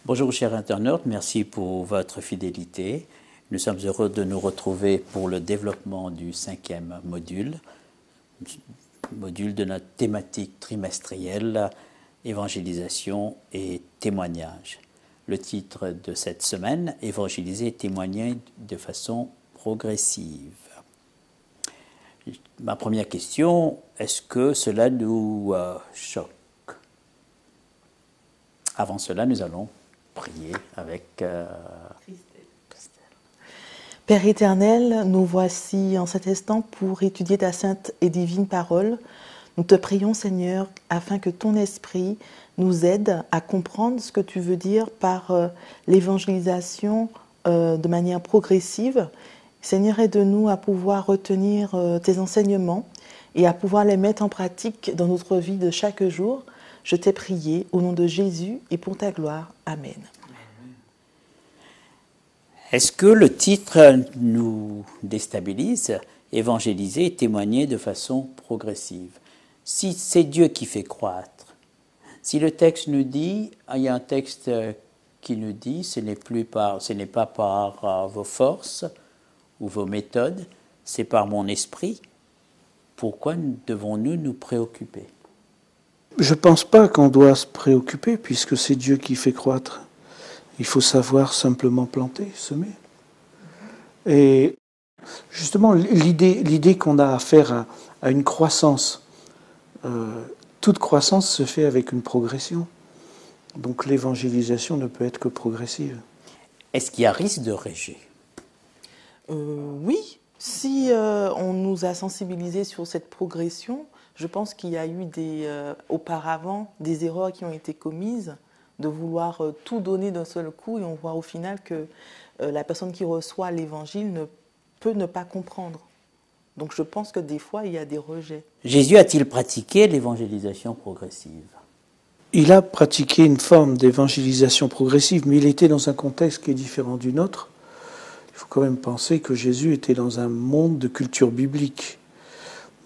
Bonjour chers internautes, merci pour votre fidélité. Nous sommes heureux de nous retrouver pour le développement du 5e module de notre thématique trimestrielle, évangélisation et témoignage. Le titre de cette semaine, évangéliser et témoigner de façon progressive. Ma première question, est-ce que cela nous choque? Avant cela, nous allons prier avec Christelle. Père éternel, nous voici en cet instant pour étudier ta sainte et divine parole. Nous te prions, Seigneur, afin que ton esprit nous aide à comprendre ce que tu veux dire par l'évangélisation de manière progressive. Seigneur, aide-nous à pouvoir retenir tes enseignements et à pouvoir les mettre en pratique dans notre vie de chaque jour. Je t'ai prié au nom de Jésus et pour ta gloire. Amen. Est-ce que le titre nous déstabilise? Évangéliser et témoigner de façon progressive. Si c'est Dieu qui fait croître, si le texte nous dit, il y a un texte qui nous dit, ce n'est pas par vos forces ou vos méthodes, c'est par mon esprit, pourquoi devons-nous nous préoccuper? Je ne pense pas qu'on doit se préoccuper puisque c'est Dieu qui fait croître. Il faut savoir simplement planter, semer. Et justement, l'idée qu'on a affaire à une croissance, toute croissance se fait avec une progression. Donc l'évangélisation ne peut être que progressive. Est-ce qu'il y a risque de rejet? Oui, si on nous a sensibilisés sur cette progression, je pense qu'il y a eu auparavant des erreurs qui ont été commises, de vouloir tout donner d'un seul coup, et on voit au final que la personne qui reçoit l'évangile peut ne pas comprendre. Donc je pense que des fois, il y a des rejets. Jésus a-t-il pratiqué l'évangélisation progressive? Il a pratiqué une forme d'évangélisation progressive, mais il était dans un contexte qui est différent du nôtre. Il faut quand même penser que Jésus était dans un monde de culture biblique.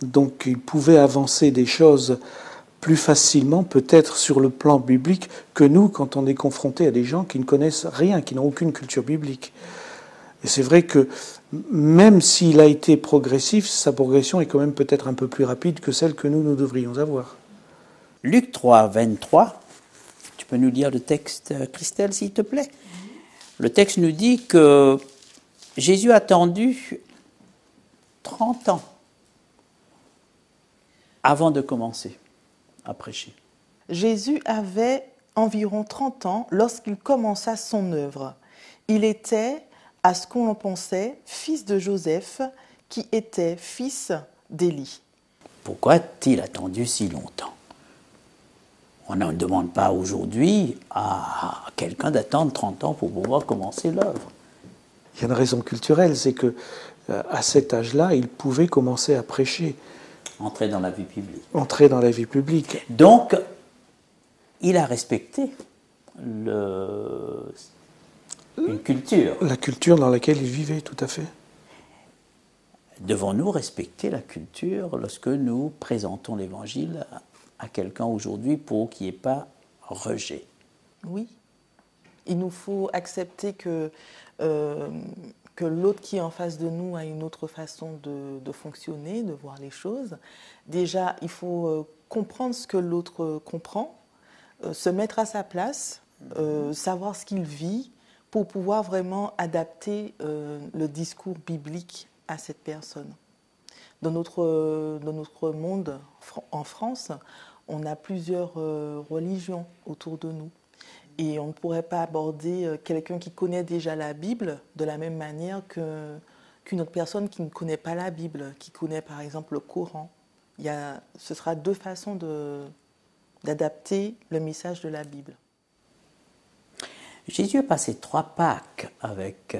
Donc il pouvait avancer des choses plus facilement, peut-être sur le plan biblique, que nous, quand on est confronté à des gens qui ne connaissent rien, qui n'ont aucune culture biblique. Et c'est vrai que même s'il a été progressif, sa progression est quand même peut-être un peu plus rapide que celle que nous devrions avoir. Luc 3, 23, tu peux nous lire le texte, Christelle, s'il te plaît? Le texte nous dit que Jésus a attendu 30 ans avant de commencer à prêcher. Jésus avait environ 30 ans lorsqu'il commença son œuvre. Il était, à ce qu'on en pensait, fils de Joseph, qui était fils d'Élie. Pourquoi a-t-il attendu si longtemps? On ne demande pas aujourd'hui à quelqu'un d'attendre 30 ans pour pouvoir commencer l'œuvre. Il y a une raison culturelle, c'est que à cet âge-là, il pouvait commencer à prêcher. Entrer dans la vie publique. Entrer dans la vie publique. Donc, il a respecté une culture. La culture dans laquelle il vivait, tout à fait. Devons-nous respecter la culture lorsque nous présentons l'Évangile à quelqu'un aujourd'hui pour qu'il n'y ait pas rejet? Oui. Il nous faut accepter que l'autre qui est en face de nous a une autre façon de fonctionner, de voir les choses. Déjà, il faut comprendre ce que l'autre comprend, se mettre à sa place, savoir ce qu'il vit, pour pouvoir vraiment adapter le discours biblique à cette personne. Dans notre monde, en France, on a plusieurs religions autour de nous. Et on ne pourrait pas aborder quelqu'un qui connaît déjà la Bible de la même manière qu'une autre personne qui ne connaît pas la Bible, qui connaît par exemple le Coran. Ce sera deux façons d'adapter le message de la Bible. Jésus a passé 3 Pâques avec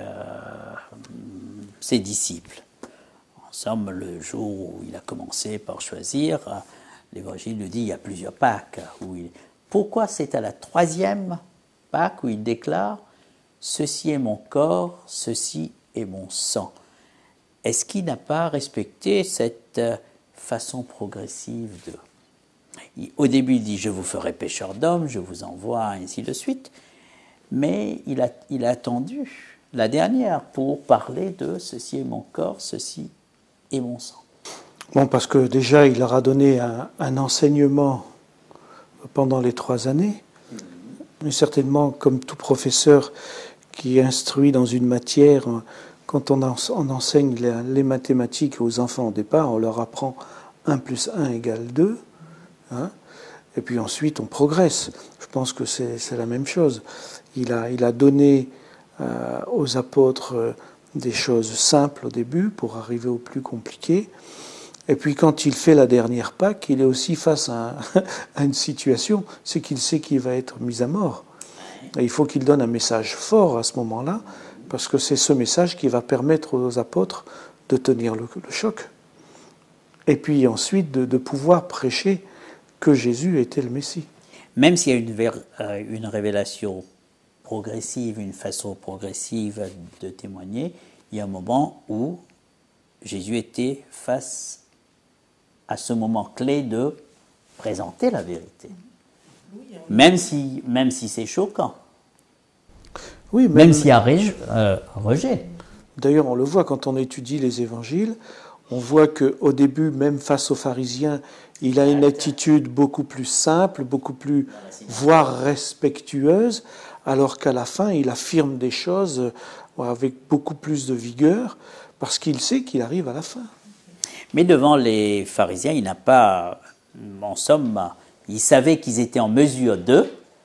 ses disciples. En somme, le jour où il a commencé par choisir, l'Évangile nous dit qu'il y a plusieurs Pâques. Pourquoi c'est à la 3e Pâques où il déclare « Ceci est mon corps, ceci est mon sang ». Est-ce qu'il n'a pas respecté cette façon progressive de... Au début, il dit « Je vous ferai pécheurs d'hommes, je vous envoie, ainsi de suite ». mais il a attendu la dernière pour parler de ceci est mon corps, ceci est mon sang. Bon, parce que déjà, il leur a donné un enseignement pendant les 3 années, mais certainement, comme tout professeur qui instruit dans une matière, quand on enseigne les mathématiques aux enfants au départ, on leur apprend 1 plus 1 égale 2, hein, et puis ensuite on progresse. Je pense que c'est la même chose. Il a donné aux apôtres des choses simples au début pour arriver au plus compliqué. Et puis quand il fait la dernière Pâque, il est aussi face à une situation, c'est qu'il sait qu'il va être mis à mort. Et il faut qu'il donne un message fort à ce moment-là, parce que c'est ce message qui va permettre aux apôtres de tenir le choc. Et puis ensuite de pouvoir prêcher que Jésus était le Messie. Même s'il y a une révélation progressive, une façon progressive de témoigner, il y a un moment où Jésus était face à ce moment clé de présenter la vérité. Même si c'est choquant. Oui, même s'il y a rejet. D'ailleurs, on le voit quand on étudie les évangiles, on voit qu'au début, même face aux pharisiens, il a une attitude beaucoup plus simple, beaucoup plus, voire respectueuse, alors qu'à la fin, il affirme des choses avec beaucoup plus de vigueur, parce qu'il sait qu'il arrive à la fin. Mais devant les pharisiens, il n'a pas, en somme, il savait qu'ils étaient en mesure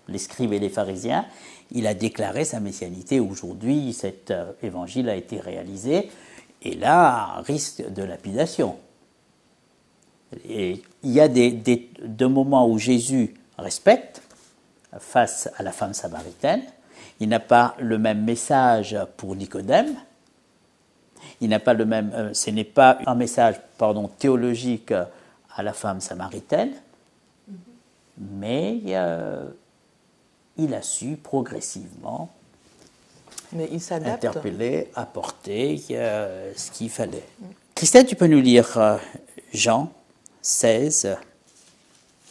les scribes et les pharisiens, il a déclaré sa messianité. Aujourd'hui, cet évangile a été réalisé, et là, risque de lapidation. Et il y a deux moments où Jésus respecte face à la femme samaritaine. Il n'a pas le même message pour Nicodème. Il n'a pas le même, ce n'est pas un message, théologique à la femme samaritaine, mais il a su progressivement interpeller, apporter ce qu'il fallait. Christelle, tu peux nous lire Jean 16,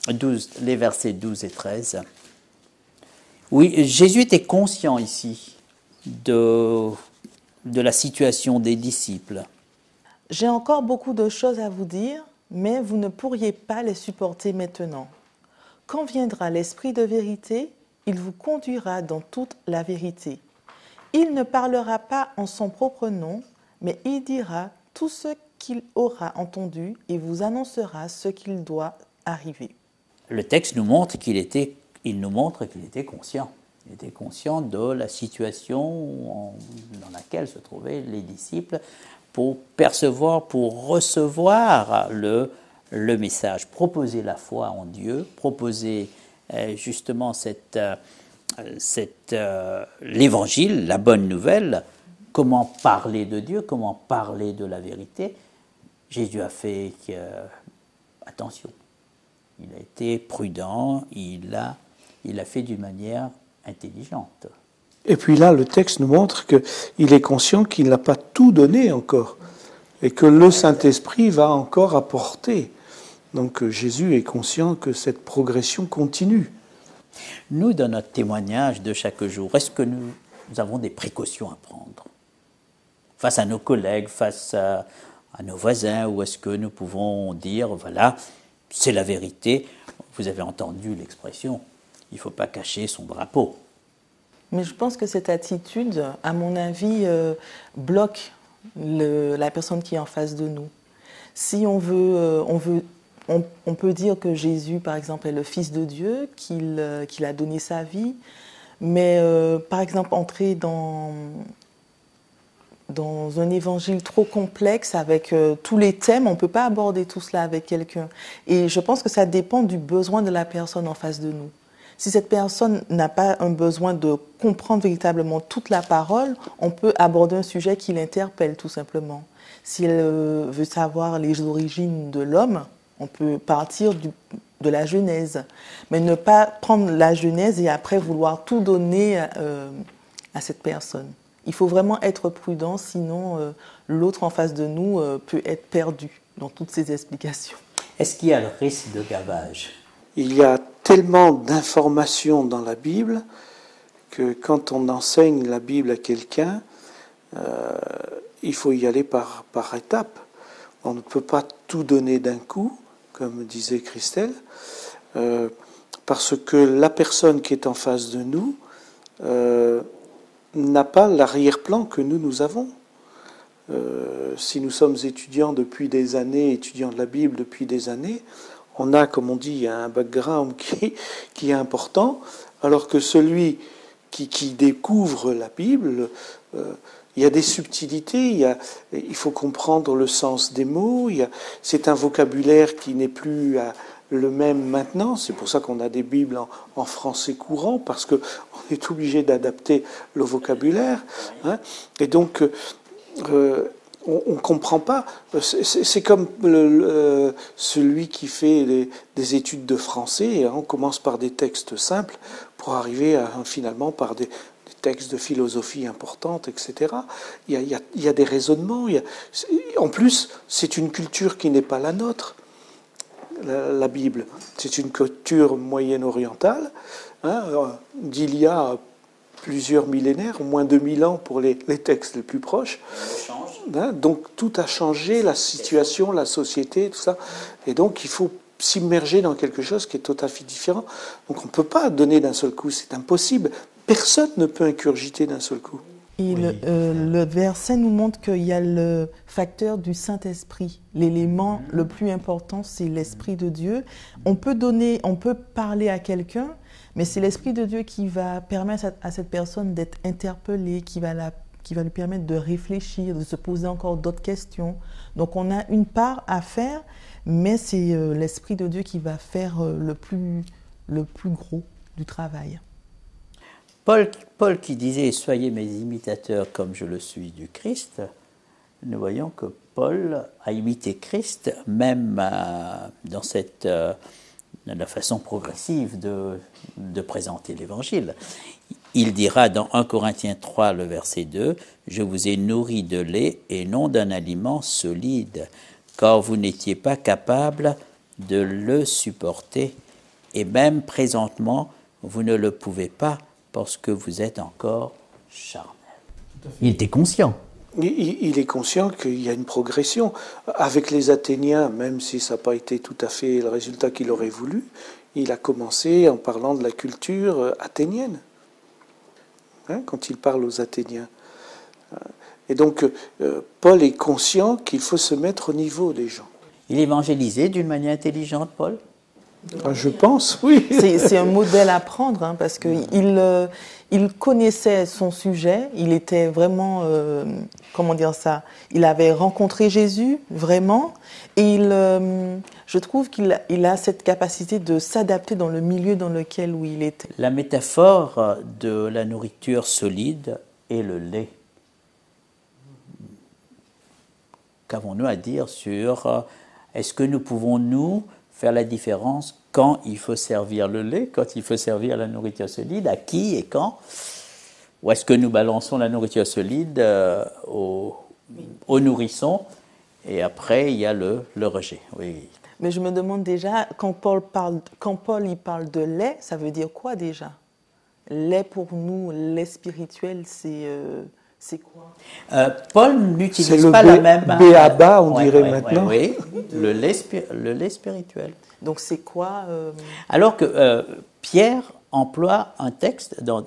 12, les versets 12 et 13. Oui, Jésus était conscient ici de la situation des disciples. J'ai encore beaucoup de choses à vous dire, mais vous ne pourriez pas les supporter maintenant. Quand viendra l'Esprit de vérité, il vous conduira dans toute la vérité. Il ne parlera pas en son propre nom, mais il dira tout ce qu'il aura entendu et vous annoncera ce qu'il doit arriver. Le texte nous montre qu'il était conscient. Il était conscient de la situation dans laquelle se trouvaient les disciples pour percevoir, pour recevoir le message, proposer la foi en Dieu, proposer justement l'évangile, la bonne nouvelle, comment parler de Dieu, comment parler de la vérité. Jésus a fait attention. Il a été prudent, il a fait d'une manière intelligente. Et puis là, le texte nous montre qu'il est conscient qu'il n'a pas tout donné encore, et que le Saint-Esprit va encore apporter. Donc Jésus est conscient que cette progression continue. Nous, dans notre témoignage de chaque jour, est-ce que nous avons des précautions à prendre face à nos collègues, face à nos voisins, ou est-ce que nous pouvons dire, voilà, c'est la vérité, vous avez entendu l'expression, il ne faut pas cacher son drapeau. Mais je pense que cette attitude, à mon avis, bloque la personne qui est en face de nous. Si on peut dire que Jésus, par exemple, est le Fils de Dieu, qu'il a donné sa vie, mais par exemple, entrer dans un évangile trop complexe avec tous les thèmes, on ne peut pas aborder tout cela avec quelqu'un. Et je pense que ça dépend du besoin de la personne en face de nous. Si cette personne n'a pas un besoin de comprendre véritablement toute la parole, on peut aborder un sujet qui l'interpelle tout simplement. Si elle veut savoir les origines de l'homme, on peut partir de la Genèse, mais ne pas prendre la Genèse et après vouloir tout donner à cette personne. Il faut vraiment être prudent, sinon l'autre en face de nous peut être perdu dans toutes ces explications. Est-ce qu'il y a le risque de gavage ? Il y a tellement d'informations dans la Bible que quand on enseigne la Bible à quelqu'un, il faut y aller par étapes. On ne peut pas tout donner d'un coup, comme disait Christelle, parce que la personne qui est en face de nous n'a pas l'arrière-plan que nous avons. Si nous sommes étudiants depuis des années, étudiants de la Bible depuis des années, on a, comme on dit, un background qui est important, alors que celui qui découvre la Bible, il y a des subtilités, il faut comprendre le sens des mots, c'est un vocabulaire qui n'est plus le même maintenant, c'est pour ça qu'on a des Bibles en français courant, parce qu'on est obligé d'adapter le vocabulaire, hein, et donc on ne comprend pas. C'est comme celui qui fait des études de français, et on commence par des textes simples pour arriver finalement par des textes de philosophie importantes, etc. Il y a des raisonnements. En plus, c'est une culture qui n'est pas la nôtre, la Bible. C'est une culture moyen-orientale, hein, d'il y a plusieurs millénaires, au moins 2000 ans pour les textes les plus proches. Hein, donc tout a changé, la situation, la société, tout ça. Et donc il faut s'immerger dans quelque chose qui est tout à fait différent. Donc on ne peut pas donner d'un seul coup, c'est impossible. Personne ne peut incurgiter d'un seul coup. Et oui. Le verset nous montre qu'il y a le facteur du Saint-Esprit. L'élément le plus important, c'est l'Esprit de Dieu. On peut parler à quelqu'un, mais c'est l'Esprit de Dieu qui va permettre à cette personne d'être interpellée, qui va lui permettre de réfléchir, de se poser encore d'autres questions. Donc on a une part à faire, mais c'est l'Esprit de Dieu qui va faire le plus gros du travail. Paul qui disait « Soyez mes imitateurs comme je le suis du Christ », nous voyons que Paul a imité Christ, même dans la façon progressive de présenter l'Évangile. Il dira dans 1 Corinthiens 3, le verset 2, « Je vous ai nourri de lait et non d'un aliment solide, car vous n'étiez pas capable de le supporter, et même présentement, vous ne le pouvez pas, parce que vous êtes encore charnel. » Il était conscient. Il est conscient qu'il y a une progression. Avec les Athéniens, même si ça n'a pas été tout à fait le résultat qu'il aurait voulu, il a commencé en parlant de la culture athénienne, hein, quand il parle aux Athéniens. Et donc, Paul est conscient qu'il faut se mettre au niveau des gens. Il évangélisait d'une manière intelligente, Paul ? Je pense, oui. C'est un modèle à prendre, hein, parce qu'il connaissait son sujet, il était vraiment, il avait rencontré Jésus, vraiment, et je trouve qu'il a cette capacité de s'adapter dans le milieu dans lequel il était. La métaphore de la nourriture solide est le lait. Qu'avons-nous à dire sur est-ce que nous pouvons, faire la différence quand il faut servir le lait, quand il faut servir la nourriture solide, à qui et quand? Ou est-ce que nous balançons la nourriture solide aux nourrissons et après il y a le rejet? Oui. Mais je me demande déjà, quand Paul il parle de lait, ça veut dire quoi déjà? Lait pour nous, lait spirituel, c'est quoi? Paul n'utilise pas la même... B.A.B.A. on dirait maintenant. Oui, le lait spirituel. Donc c'est quoi Alors que Pierre emploie un texte dans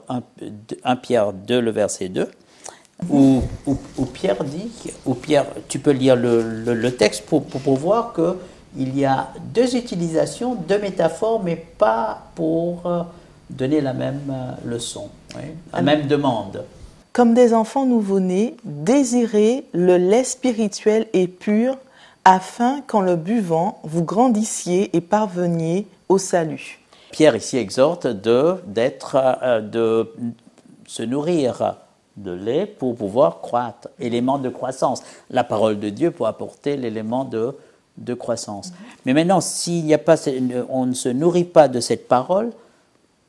1 Pierre 2, le verset 2, où Pierre dit, tu peux lire le texte pour voir qu'il y a deux utilisations, deux métaphores, mais pas pour donner la même leçon, la même demande. Comme des enfants nouveau-nés, désirez le lait spirituel et pur, afin qu'en le buvant, vous grandissiez et parveniez au salut. Pierre ici exhorte de se nourrir de lait pour pouvoir croître, élément de croissance. La parole de Dieu pour apporter l'élément de croissance. Mais maintenant, on ne se nourrit pas de cette parole,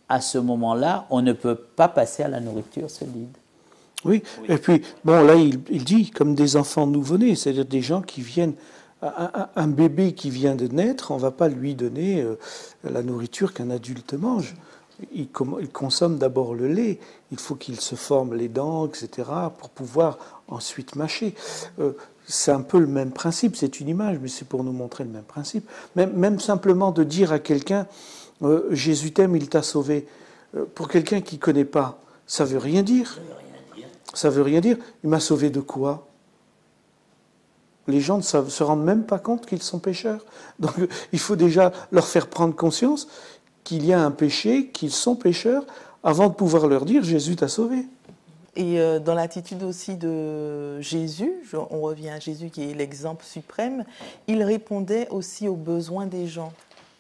à ce moment-là, on ne peut pas passer à la nourriture solide. Oui, et puis, bon, là, il dit comme des enfants nouveau-nés, c'est-à-dire des gens qui viennent, un bébé qui vient de naître, on ne va pas lui donner la nourriture qu'un adulte mange. il consomme d'abord le lait. Il faut qu'il se forme les dents, etc., pour pouvoir ensuite mâcher. C'est un peu le même principe, c'est une image, mais c'est pour nous montrer le même principe. Même simplement de dire à quelqu'un « Jésus t'aime, il t'a sauvé », pour quelqu'un qui ne connaît pas, ça ne veut rien dire. Ça ne veut rien dire. Il m'a sauvé de quoi ? Les gens ne se rendent même pas compte qu'ils sont pécheurs. Donc il faut déjà leur faire prendre conscience qu'il y a un péché, qu'ils sont pécheurs, avant de pouvoir leur dire « Jésus t'a sauvé ». Et dans l'attitude aussi de Jésus, on revient à Jésus qui est l'exemple suprême, il répondait aussi aux besoins des gens,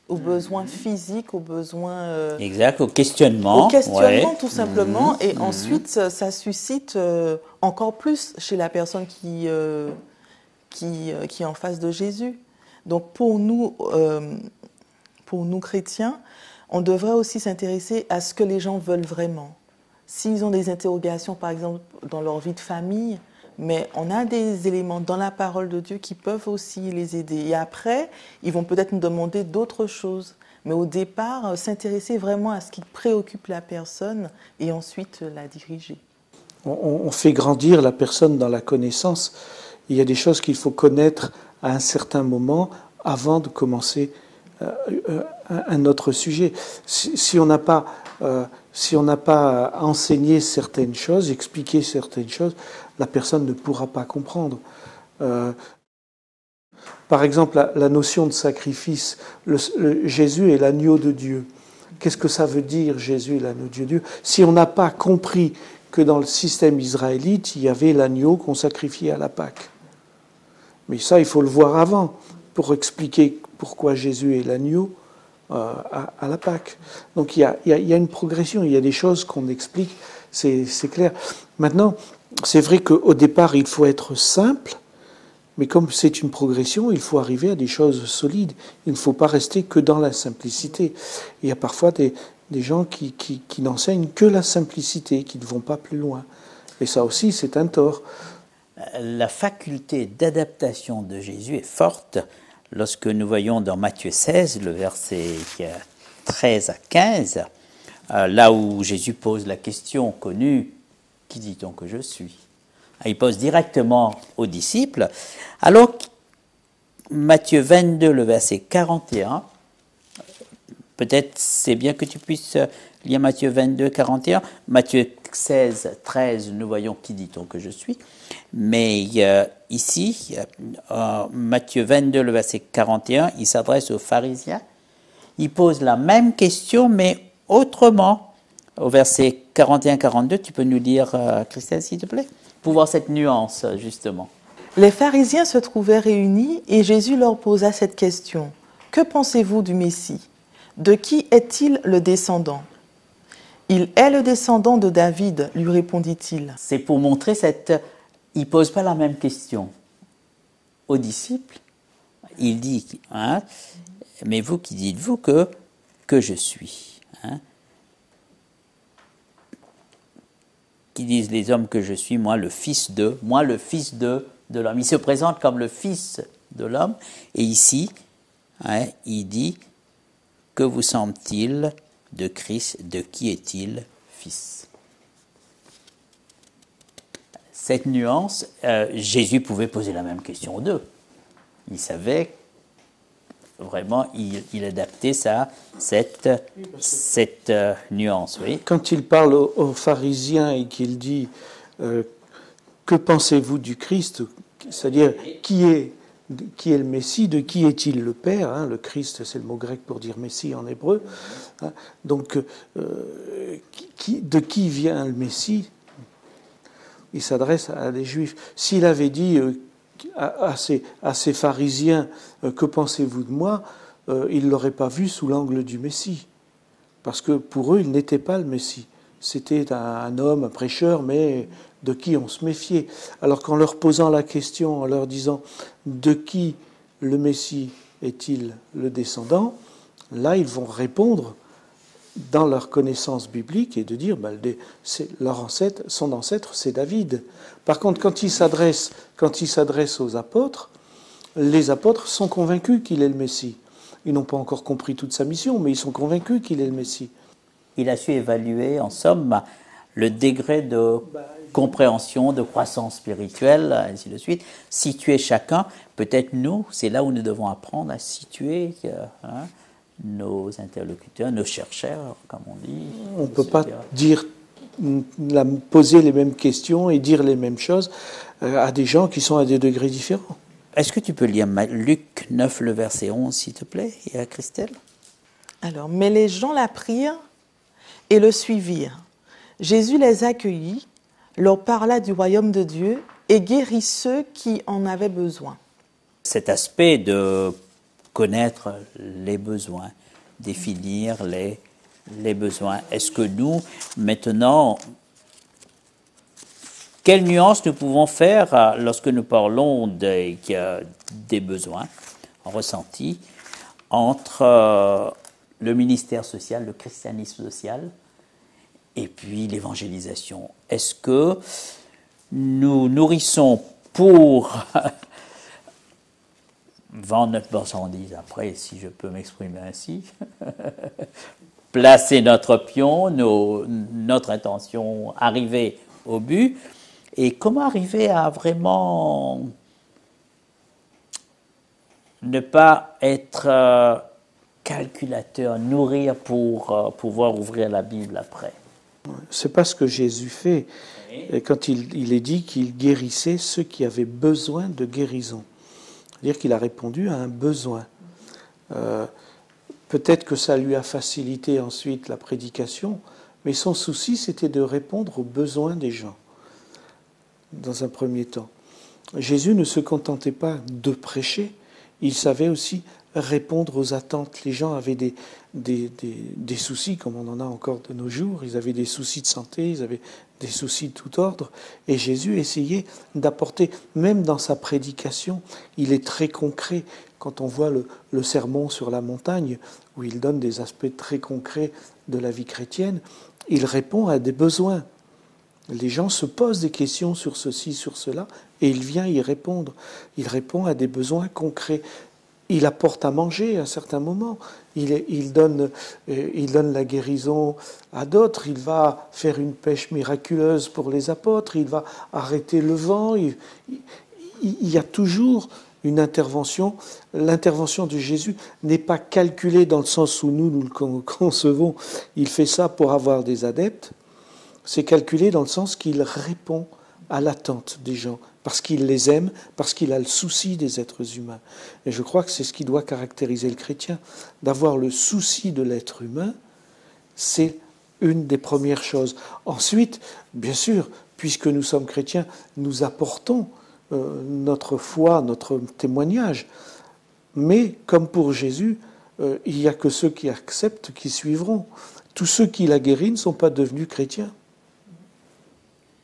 aux besoins physiques, aux besoins... Exact, au questionnement. Au questionnement, ouais. tout simplement. Et ensuite, ça suscite encore plus chez la personne qui est en face de Jésus. Donc pour nous chrétiens, on devrait aussi s'intéresser à ce que les gens veulent vraiment. S'ils ont des interrogations, par exemple, dans leur vie de famille, mais on a des éléments dans la parole de Dieu qui peuvent aussi les aider. Et après, ils vont peut-être nous demander d'autres choses. Mais au départ, s'intéresser vraiment à ce qui préoccupe la personne et ensuite la diriger. On fait grandir la personne dans la connaissance. Il y a des choses qu'il faut connaître à un certain moment avant de commencer un autre sujet. Si on n'a pas enseigné certaines choses, expliqué certaines choses, la personne ne pourra pas comprendre. Par exemple, la notion de sacrifice. Jésus est l'agneau de Dieu. Qu'est-ce que ça veut dire, Jésus est l'agneau de Dieu ? Si on n'a pas compris que dans le système israélite, il y avait l'agneau qu'on sacrifiait à la Pâque. Mais ça, il faut le voir avant, pour expliquer pourquoi Jésus est l'agneau à la Pâque. Donc il y a une progression, il y a des choses qu'on explique, c'est clair. Maintenant, c'est vrai qu'au départ, il faut être simple, mais comme c'est une progression, il faut arriver à des choses solides. Il ne faut pas rester que dans la simplicité. Il y a parfois des gens qui n'enseignent que la simplicité, qui ne vont pas plus loin. Et ça aussi, c'est un tort. La faculté d'adaptation de Jésus est forte lorsque nous voyons dans Matthieu 16, le verset 13 à 15, là où Jésus pose la question connue, « Qui dit-on que je suis ?» Il pose directement aux disciples. Alors, Matthieu 22, le verset 41, peut-être c'est bien que tu puisses lire Matthieu 22, 41, Matthieu 16, 13, nous voyons « Qui dit-on que je suis ?» Mais ici, Matthieu 22, le verset 41, il s'adresse aux pharisiens. Il pose la même question, mais autrement. Au verset 41-42, tu peux nous lire, Christelle, s'il te plaît, pour voir cette nuance, justement. Les pharisiens se trouvaient réunis et Jésus leur posa cette question. « Que pensez-vous du Messie ? De qui est-il le descendant ?» « Il est le descendant de David, lui répondit-il. » C'est pour montrer il ne pose pas la même question aux disciples. Il dit, hein, mais vous, qui dites-vous que je suis, hein? Qui disent les hommes que je suis, moi le fils de l'homme. Il se présente comme le fils de l'homme. Et ici, hein, il dit, que vous semble-t-il de Christ, de qui est-il fils ? Cette nuance, Jésus pouvait poser la même question aux deux. Il savait vraiment, il adaptait cette nuance. Oui. Quand il parle aux pharisiens et qu'il dit que pensez-vous du Christ, c'est-à-dire qui est le Messie, de qui est-il le Père, hein, le Christ c'est le mot grec pour dire Messie en hébreu, hein, donc de qui vient le Messie? Il s'adresse à des Juifs. S'il avait dit à ces pharisiens que pensez-vous de moi, ils ne l'auraient pas vu sous l'angle du Messie. Parce que pour eux, il n'était pas le Messie. C'était un homme, un prêcheur, mais de qui on se méfiait. Alors qu'en leur posant la question, en leur disant de qui le Messie est-il le descendant, là ils vont répondre dans leur connaissance biblique et de dire son ancêtre c'est David. Par contre, quand il s'adresse aux apôtres, les apôtres sont convaincus qu'il est le Messie. Ils n'ont pas encore compris toute sa mission, mais ils sont convaincus qu'il est le Messie. il a su évaluer, en somme, le degré de compréhension, de croissance spirituelle, ainsi de suite. Situer chacun, peut-être nous, c'est là où nous devons apprendre à situer nos interlocuteurs, nos chercheurs, comme on dit. On ne peut pas poser les mêmes questions et dire les mêmes choses à des gens qui sont à des degrés différents. Est-ce que tu peux lire Luc 9, le verset 11, s'il te plaît, et à Christelle? Alors, mais les gens l'apprirent et le suivirent. Jésus les accueillit, leur parla du royaume de Dieu et guérit ceux qui en avaient besoin. Cet aspect de connaître les besoins, définir les besoins. Est-ce que nous, maintenant, quelle nuance nous pouvons faire lorsque nous parlons des besoins ressentis entre le ministère social, le christianisme social, et puis l'évangélisation? Est-ce que nous nourrissons pour vendre notre marchandise, après, si je peux m'exprimer ainsi, placer notre pion, notre intention, arriver au but, et comment arriver à vraiment ne pas être calculateur, nourrir pour pouvoir ouvrir la Bible après? C'est pas ce que Jésus fait quand il est dit qu'il guérissait ceux qui avaient besoin de guérison. C'est-à-dire qu'il a répondu à un besoin. Peut-être que ça lui a facilité ensuite la prédication, mais son souci, c'était de répondre aux besoins des gens, dans un premier temps. Jésus ne se contentait pas de prêcher, il savait aussi répondre aux attentes. Les gens avaient des soucis, comme on en a encore de nos jours. Ils avaient des soucis de santé, ils avaient des soucis de tout ordre. Et Jésus essayait d'apporter, même dans sa prédication, il est très concret. Quand on voit le sermon sur la montagne, où il donne des aspects très concrets de la vie chrétienne, il répond à des besoins. Les gens se posent des questions sur ceci, sur cela, et il vient y répondre. Il répond à des besoins concrets. Il apporte à manger à certains moments. Il donne la guérison à d'autres. Il va faire une pêche miraculeuse pour les apôtres. Il va arrêter le vent. Il y a toujours une intervention. L'intervention de Jésus n'est pas calculée dans le sens où nous le concevons. Il fait ça pour avoir des adeptes. C'est calculé dans le sens qu'il répond à l'attente des gens, parce qu'il les aime, parce qu'il a le souci des êtres humains. Et je crois que c'est ce qui doit caractériser le chrétien. D'avoir le souci de l'être humain, c'est une des premières choses. Ensuite, bien sûr, puisque nous sommes chrétiens, nous apportons notre foi, notre témoignage. Mais, comme pour Jésus, il n'y a que ceux qui acceptent qui suivront. Tous ceux qui l'a guéri ne sont pas devenus chrétiens.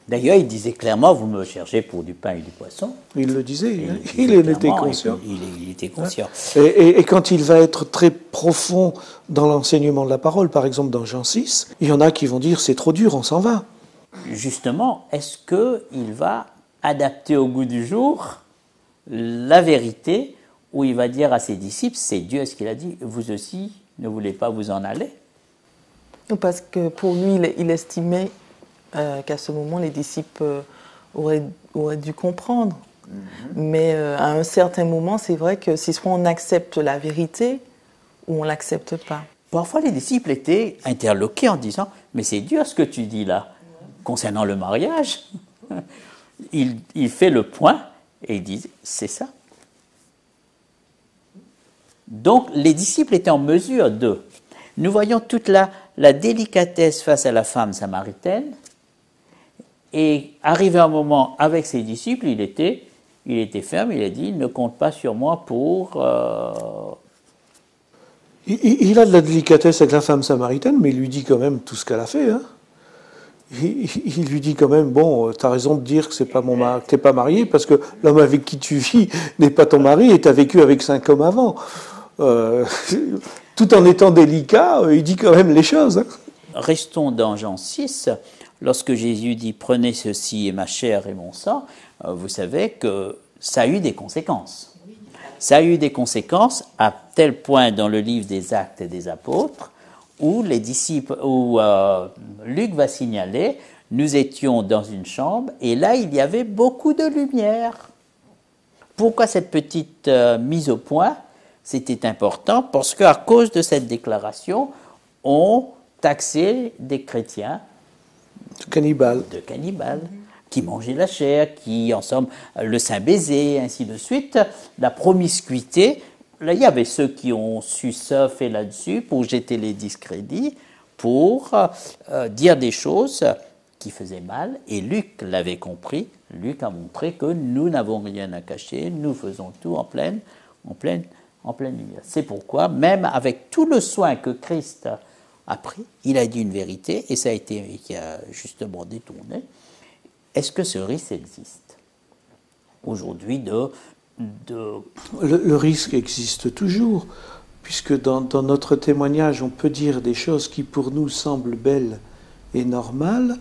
D'ailleurs, il disait clairement, vous me cherchez pour du pain et du poisson. Il le disait, il en était conscient. Il était conscient. Et quand il va être très profond dans l'enseignement de la parole, par exemple dans Jean 6, il y en a qui vont dire c'est trop dur, on s'en va. Justement, est-ce qu'il va adapter au goût du jour la vérité, où il va dire à ses disciples, c'est Dieu ce qu'il a dit, vous aussi ne voulez pas vous en aller? Parce que pour lui, il estimait qu'à ce moment, les disciples auraient dû comprendre. Mais à un certain moment, c'est vrai que si soit on accepte la vérité ou on ne l'accepte pas. Parfois, les disciples étaient interloqués en disant « Mais c'est dur ce que tu dis là, concernant le mariage. » Il fait le point et il dit « C'est ça. » Donc, les disciples étaient en mesure de... Nous voyons toute la délicatesse face à la femme samaritaine. Et arrivé un moment avec ses disciples, il était ferme, il a dit, ne compte pas sur moi pour... Il a de la délicatesse avec la femme samaritaine, mais il lui dit quand même tout ce qu'elle a fait. Hein. Il lui dit quand même, bon, tu as raison de dire que t'es pas marié, parce que l'homme avec qui tu vis n'est pas ton mari, et tu as vécu avec 5 hommes avant. Tout en étant délicat, il dit quand même les choses. Hein. Restons dans Jean 6. Lorsque Jésus dit « Prenez ceci et ma chair et mon sang », vous savez que ça a eu des conséquences. Ça a eu des conséquences à tel point dans le livre des Actes et des Apôtres, où les disciples, où Luc va signaler, nous étions dans une chambre et là il y avait beaucoup de lumière. Pourquoi cette petite mise au point? C'était important parce qu'à cause de cette déclaration, on taxait des chrétiens de cannibales, qui mangeaient la chair, qui, en somme, le saint baiser, ainsi de suite. La promiscuité, là, il y avait ceux qui ont su surfer là-dessus pour jeter les discrédits, pour dire des choses qui faisaient mal. Et Luc l'avait compris. Luc a montré que nous n'avons rien à cacher, nous faisons tout en pleine lumière. C'est pourquoi, même avec tout le soin que Christ a pris, il a dit une vérité, et ça a été qui a justement détourné. Est-ce que ce risque existe aujourd'hui Le risque existe toujours, puisque dans notre témoignage, on peut dire des choses qui pour nous semblent belles et normales,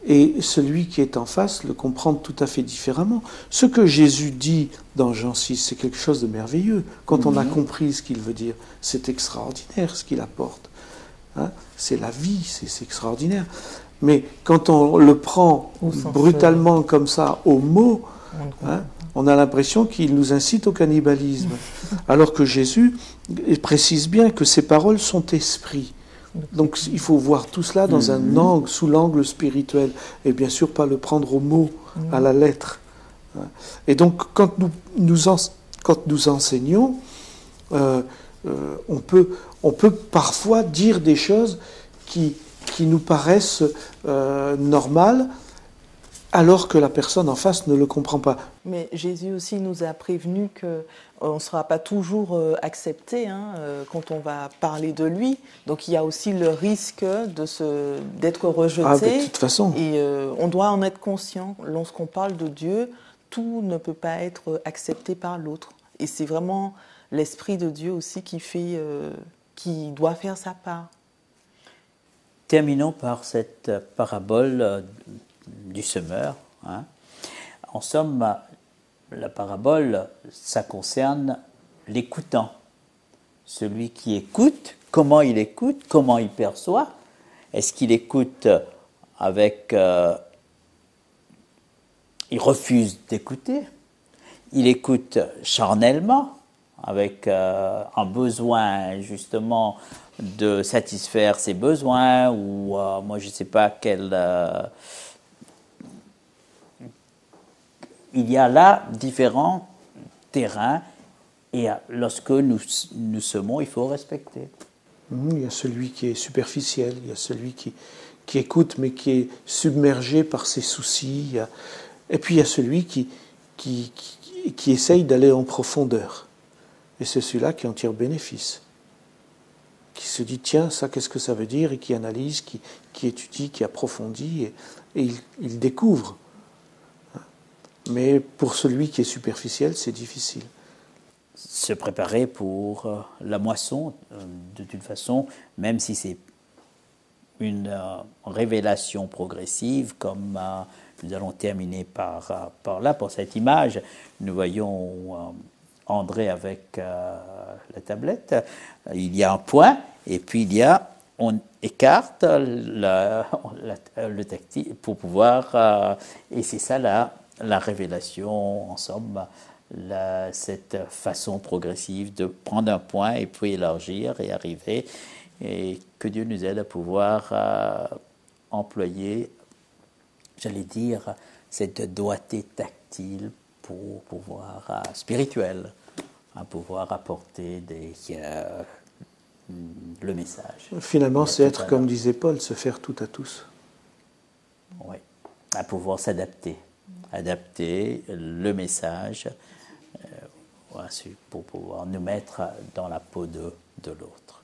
et celui qui est en face le comprend tout à fait différemment. Ce que Jésus dit dans Jean 6, c'est quelque chose de merveilleux. Quand on a compris ce qu'il veut dire, c'est extraordinaire ce qu'il apporte. Hein, c'est la vie, c'est extraordinaire. Mais quand on le prend brutalement comme ça, au mot, hein, on a l'impression qu'il nous incite au cannibalisme. Alors que Jésus précise bien que ses paroles sont esprit. Donc il faut voir tout cela dans un angle, sous l'angle spirituel, et bien sûr pas le prendre au mot, à la lettre. Et donc quand nous enseignons, on peut parfois dire des choses qui nous paraissent normales, alors que la personne en face ne le comprend pas. Mais Jésus aussi nous a prévenu qu'on ne sera pas toujours accepté quand on va parler de lui. Donc il y a aussi le risque d'être rejeté. Ah, de toute façon. Et on doit en être conscient. Lorsqu'on parle de Dieu, tout ne peut pas être accepté par l'autre. Et c'est vraiment l'Esprit de Dieu aussi qui doit faire sa part. Terminons par cette parabole du semeur. Hein. En somme, la parabole, ça concerne l'écoutant. Celui qui écoute, comment il perçoit. Est-ce qu'il écoute avec... il refuse d'écouter. Il écoute charnellement, avec un besoin justement de satisfaire ses besoins, ou moi je ne sais pas quel... il y a là différents terrains, et lorsque nous semons, il faut respecter. Il y a celui qui est superficiel, il y a celui qui écoute mais qui est submergé par ses soucis, et puis il y a celui qui essaye d'aller en profondeur. Et c'est celui-là qui en tire bénéfice, qui se dit tiens, ça qu'est-ce que ça veut dire, et qui analyse, qui étudie, qui approfondit, et il découvre. Mais pour celui qui est superficiel, c'est difficile. Se préparer pour la moisson, de toute façon, même si c'est une révélation progressive, comme nous allons terminer par là, pour cette image. Nous voyons André avec la tablette. Il y a un point, et puis on écarte le tactile pour pouvoir... et c'est ça la révélation, en somme, cette façon progressive de prendre un point et puis élargir et arriver, et que Dieu nous aide à pouvoir employer, j'allais dire, cette doigté tactile pour pouvoir, spirituelle, à pouvoir apporter le message. Finalement, c'est être, comme disait Paul, se faire tout à tous. Oui, à pouvoir s'adapter. Adapter le message pour pouvoir nous mettre dans la peau de l'autre.